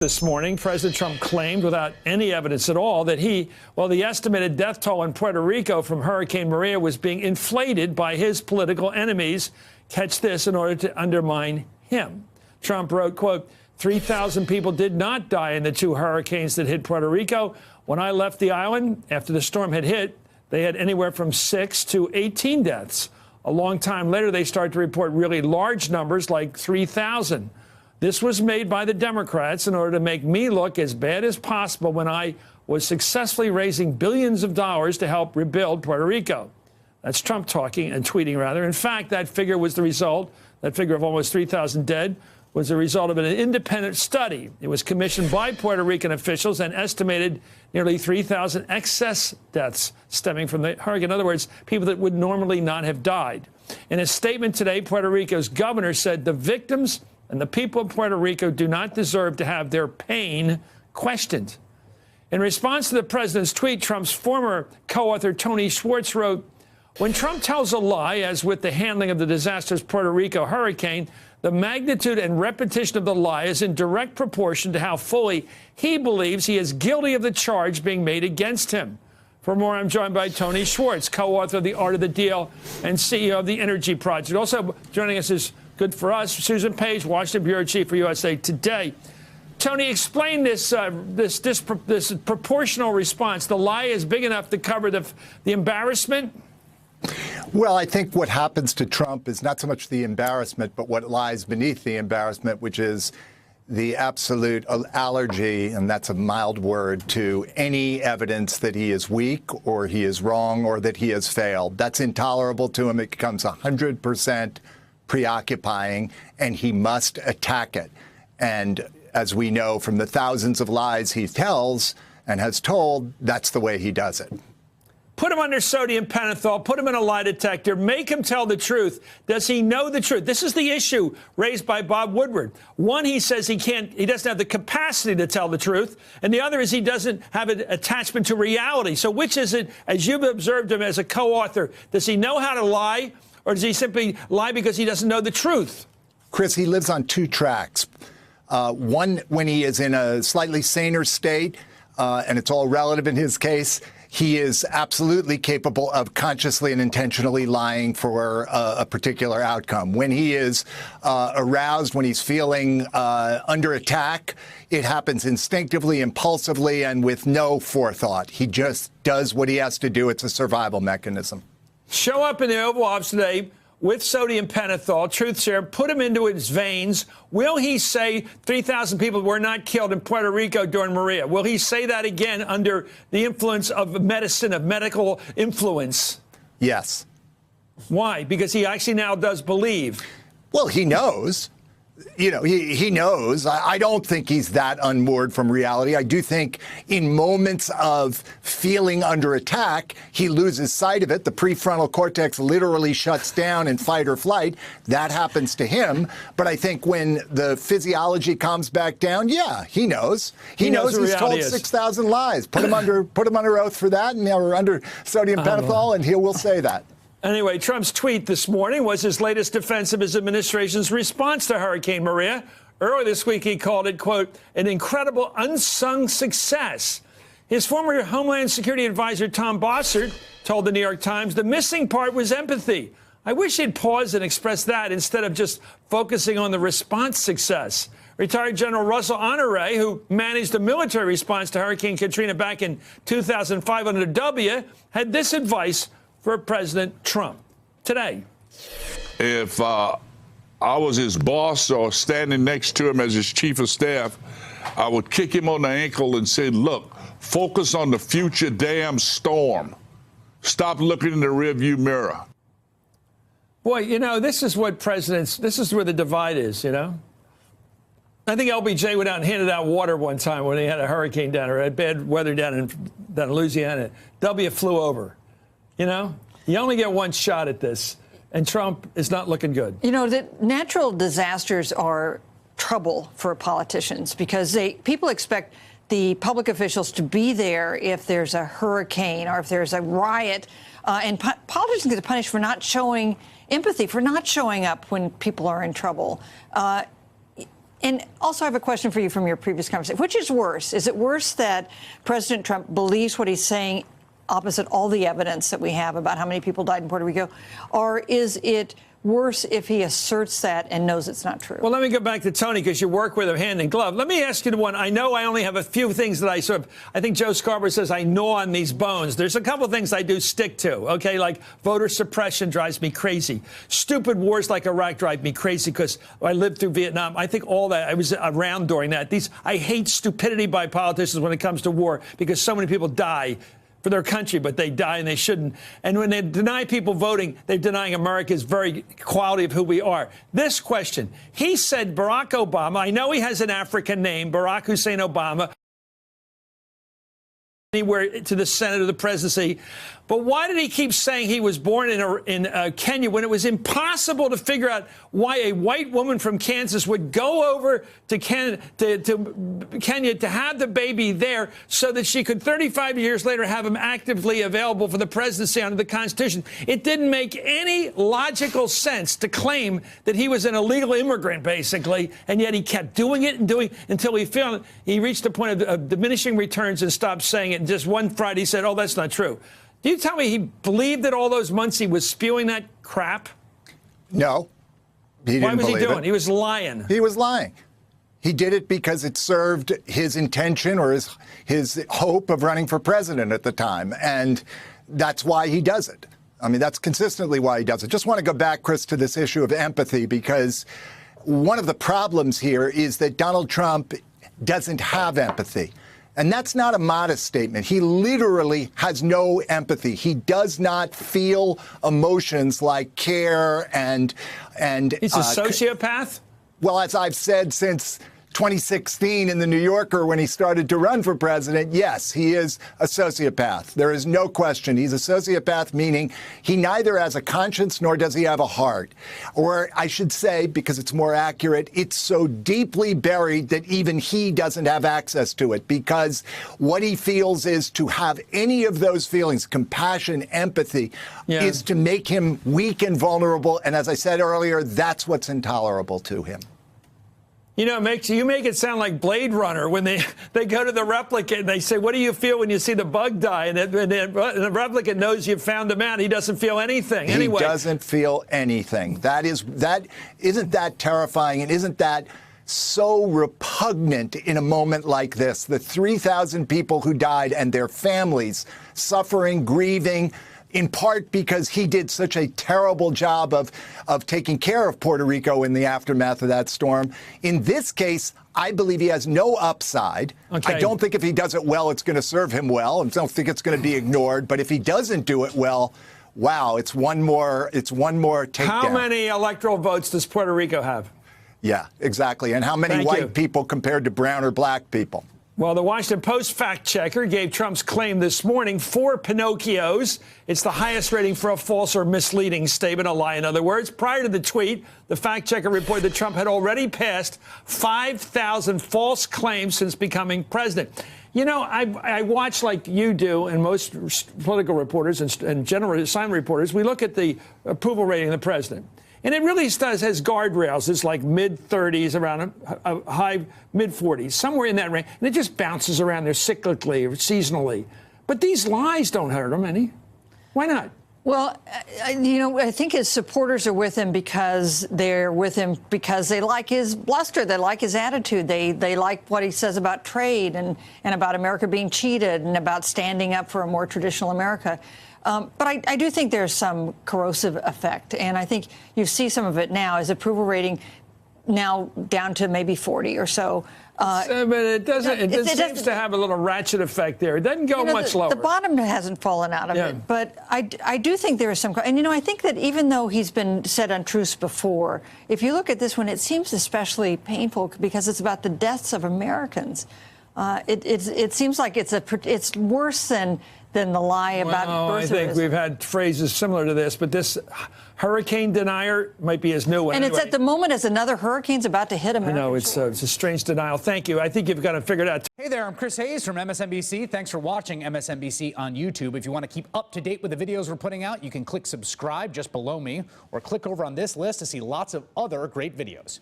This morning, President Trump claimed without any evidence at all that the estimated death toll in Puerto Rico from Hurricane Maria was being inflated by his political enemies, catch this, in order to undermine him. Trump wrote, quote, 3,000 people did not die in the two hurricanes that hit Puerto Rico. When I left the island after the storm had hit, they had anywhere from 6 to 18 deaths. A long time later, they started to report really large numbers like 3,000. This was made by the Democrats in order to make me look as bad as possible when I was successfully raising billions of dollars to help rebuild Puerto Rico. That's Trump talking and tweeting, rather. In fact, that figure was the result, that figure of almost 3,000 dead, was the result of an independent study. It was commissioned by Puerto Rican officials and estimated nearly 3,000 excess deaths stemming from the hurricane. In other words, people that would normally not have died. In a statement today, Puerto Rico's governor said the victims and the people of Puerto Rico do not deserve to have their pain questioned. In response to the president's tweet, Trump's former co-author Tony Schwartz wrote, when Trump tells a lie, as with the handling of the disastrous Puerto Rico hurricane, the magnitude and repetition of the lie is in direct proportion to how fully he believes he is guilty of the charge being made against him. For more, I'm joined by Tony Schwartz, co-author of The Art of the Deal and CEO of the Energy Project. Also joining us is good for us, Susan Page, Washington Bureau Chief for USA Today. Tony, explain this proportional response. The lie is big enough to cover the embarrassment? Well, I think what happens to Trump is not so much the embarrassment, but what lies beneath the embarrassment, which is the absolute allergy, and that's a mild word, to any evidence that he is weak or he is wrong or that he has failed. That's intolerable to him. It becomes 100% preoccupying, and he must attack it. And as we know from the thousands of lies he tells and has told, that's the way he does it. Put him under sodium pentothal, put him in a lie detector, make him tell the truth. Does he know the truth? This is the issue raised by Bob Woodward. One, he says he doesn't have the capacity to tell the truth. And the other is he doesn't have an attachment to reality. So which is it, as you've observed him as a co-author, does he know how to lie? Or does he simply lie because he doesn't know the truth? Chris, he lives on two tracks. One, when he is in a slightly saner state, and it's all relative in his case, he is absolutely capable of consciously and intentionally lying for a particular outcome. When he is aroused, when he's feeling under attack, it happens instinctively, impulsively, and with no forethought. He just does what he has to do. It's a survival mechanism. Show up in the Oval Office today with sodium pentothal, truth serum, put him into his veins. Will he say 3,000 people were not killed in Puerto Rico during Maria? Will he say that again under the influence of medicine, of medical influence? Yes. Why? Because he actually now does believe. Well, he knows. You know, he knows. I don't think he's that unmoored from reality. I do think in moments of feeling under attack, he loses sight of it. The prefrontal cortex literally shuts down in fight or flight. That happens to him. But I think when the physiology calms back down, yeah, he knows. He knows he's told 6,000 lies. Put him under oath for that, and or under sodium pentothal, and he will say that. Anyway, Trump's tweet this morning was his latest defense of his administration's response to Hurricane Maria. Earlier this week, he called it, quote, an incredible unsung success. His former Homeland Security advisor, Tom Bossert, told the New York Times the missing part was empathy. I wish he'd pause and express that instead of just focusing on the response success. Retired General Russell Honore, who managed the military response to Hurricane Katrina back in 2005 under W, had this advice for President Trump today. If I was his boss or standing next to him as his chief of staff, I would kick him on the ankle and say, look, focus on the future damn storm. Stop looking in the rearview mirror. Boy, you know, this is where the divide is, you know? I think LBJ went out and handed out water one time when he had a hurricane down or had bad weather down in Louisiana. W flew over. You know, you only get one shot at this, and Trump is not looking good. You know, the natural disasters are trouble for politicians because people expect the public officials to be there if there's a hurricane or if there's a riot, and politicians get punished for not showing empathy, for not showing up when people are in trouble. And also, I have a question for you from your previous conversation. Which is worse? Is it worse that President Trump believes what he's saying opposite all the evidence that we have about how many people died in Puerto Rico? Or is it worse if he asserts that and knows it's not true? Well, let me go back to Tony, because you work with him hand in glove. Let me ask you the one. I know I only have a few things that I think Joe Scarborough says I gnaw on these bones. There's a couple of things I do stick to, okay? Like voter suppression drives me crazy. Stupid wars like Iraq drive me crazy because I lived through Vietnam. I think all that, I was around during that. I hate stupidity by politicians when it comes to war because so many people die for their country, but they die and they shouldn't. And when they deny people voting, they're denying America's very quality of who we are. This question, he said Barack Obama, I know he has an African name, Barack Hussein Obama, anywhere to the Senate or the presidency. But why did he keep saying he was born in Kenya when it was impossible to figure out why a white woman from Kansas would go over to Kenya to have the baby there so that she could 35 years later have him actively available for the presidency under the Constitution? It didn't make any logical sense to claim that he was an illegal immigrant, basically, and yet he kept doing it and doing it until he reached a point of diminishing returns and stopped saying it. And just one Friday he said, oh, that's not true. Do you tell me he believed that all those months he was spewing that crap? No, he didn't. Why was he believe doing it. He was lying. He was lying. He did it because it served his intention or his hope of running for president at the time. And that's why he does it. I mean, that's consistently why he does it. Just want to go back, Chris, to this issue of empathy, because one of the problems here is that Donald Trump doesn't have empathy. And that's not a modest statement. He literally has no empathy. He does not feel emotions like care and He's a sociopath? Well, as I've said since 2016 in The New Yorker when he started to run for president, yes, he is a sociopath. There is no question. He's a sociopath, meaning he neither has a conscience nor does he have a heart. Or I should say, because it's more accurate, it's so deeply buried that even he doesn't have access to it, because what he feels is to have any of those feelings, compassion, empathy, is to make him weak and vulnerable. And as I said earlier, that's what's intolerable to him. You know, you make it sound like Blade Runner when they go to the replicant and they say, what do you feel when you see the bug die? And the replicant knows you've found him out. He doesn't feel anything. Anyway. He doesn't feel anything. Isn't that terrifying? And isn't that so repugnant in a moment like this? The 3,000 people who died and their families suffering, grieving, in part because he did such a terrible job of taking care of Puerto Rico in the aftermath of that storm. In this case, I believe he has no upside. Okay. I don't think if he does it well, it's going to serve him well. I don't think it's going to be ignored. But if he doesn't do it well, wow, it's one more takedown. How many electoral votes does Puerto Rico have? Yeah, exactly. And how many white people compared to brown or black people? Well, the Washington Post fact checker gave Trump's claim this morning 4 Pinocchios. It's the highest rating for a false or misleading statement, a lie in other words. Prior to the tweet, the fact checker reported that Trump had already passed 5,000 false claims since becoming president. You know, I watch like you do and most political reporters and general assignment reporters. We look at the approval rating of the president. And it really has guardrails. It's like mid-30s, around a high mid-40s, somewhere in that range. And it just bounces around there cyclically or seasonally. But these lies don't hurt him any. Why not? Well, you know, I think his supporters are with him because they're with him because they like his bluster. They like his attitude. They like what he says about trade and about America being cheated and about standing up for a more traditional America. But I do think there's some corrosive effect, and I think you see some of it now. His approval rating now down to maybe 40 or so. But it doesn't. It seems to have a little ratchet effect there. It doesn't go much lower. The bottom hasn't fallen out of it, but I do think there is some. And you know, I think that even though he's been said untruths before, if you look at this one, it seems especially painful because it's about the deaths of Americans. It seems like it's worse than the lie about birth. I think we've had phrases similar to this, but this hurricane denier might be his new one. And it's at the moment as another hurricane's about to hit America. I know, it's a strange denial. Thank you. I think you've got to figure it out. Hey there, I'm Chris Hayes from MSNBC. Thanks for watching MSNBC on YouTube. If you want to keep up to date with the videos we're putting out, you can click subscribe just below me or click over on this list to see lots of other great videos.